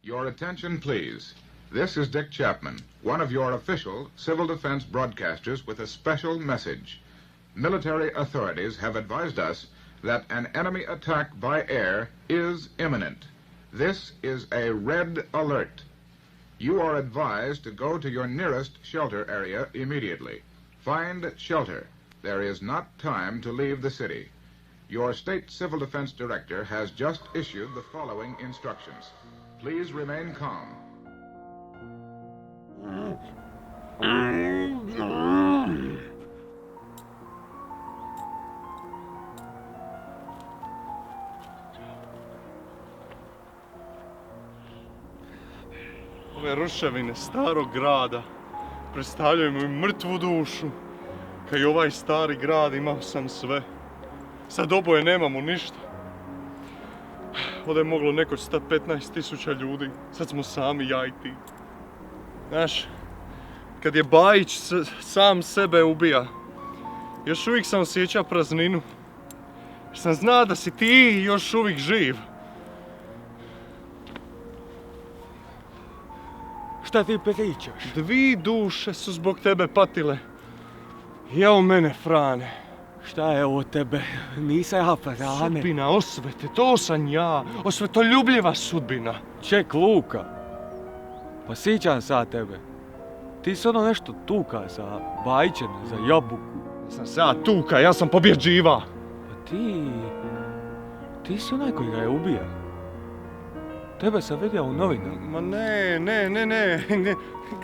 Your attention, please. This is Dick Chapman, one of your official civil defense broadcasters with a special message. Military authorities have advised us that an enemy attack by air is imminent. This is a red alert. You are advised to go to your nearest shelter area immediately. Find shelter. There is not time to leave the city. Your state civil defense director has just issued the following instructions. Please remain calm. Ove ruševine starog grada predstavljaju mi mrtvu dušu. Kad i ovaj stari grad imao sam sve. Sad oboje nemamo ništa. Ovdje je moglo nekoć stati 15.000 ljudi. Sad smo sami ja i ti. Znaš, kad je Bajić sam sebe ubija, još uvijek sam osjećao prazninu. Jer sam zna da si ti još uvijek živ. Šta ti pričaš? 2 duše su zbog tebe patile. Jao mene, Frane. Šta je ovo tebe? Nisam ja Frane. Sudbina osvete, to sam ja. Osvetoljubljiva sudbina. Ček, Luka. Pa sjećam sad tebe. Ti si ono nešto tuka za Bajićem, za jabuku. Sam sad tuka, ja sam pobjeđiva. Pa ti si onaj koji ga je ubija. Tebe sam vidio u novinama. Ma ne.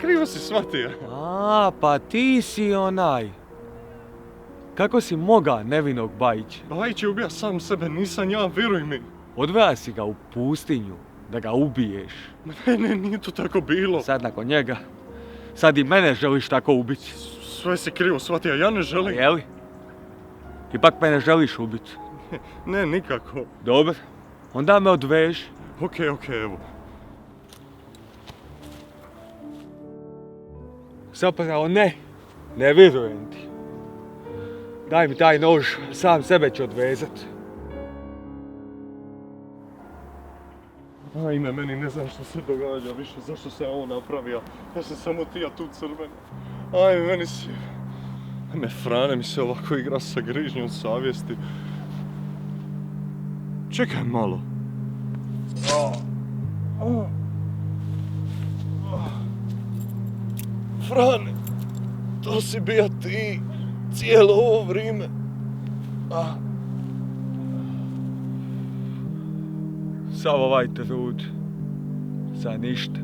Krivo si shvatio. A, pa ti si onaj. Kako si moga nevinog Bajića? Bajić je ubija sam sebe, nisam ja, vjeruj mi. Odveo si ga u pustinju da ga ubiješ. Ma ne, nije to tako bilo. Sad nakon njega, sad i mene želiš tako ubiti. Sve si krivo shvatio, ja ne želim. Jeli? Ipak mene želiš ubiti. Ne, nikako. Dobro, onda me odveži. Ok, evo. Zapravo ne vjerujem ti. Daj mi taj nož, sam sebe ću odvezat. Ajme, meni ne znam što se događa više, zašto se ovo napravio. Ja sam samo ti, a tu crvena. Ajme, Frane mi se ovako igra sa grižnjom savjesti. Čekaj malo. Frane, to si bija ti cijelo ovo vrijeme. Sav ovaj trud za ništa.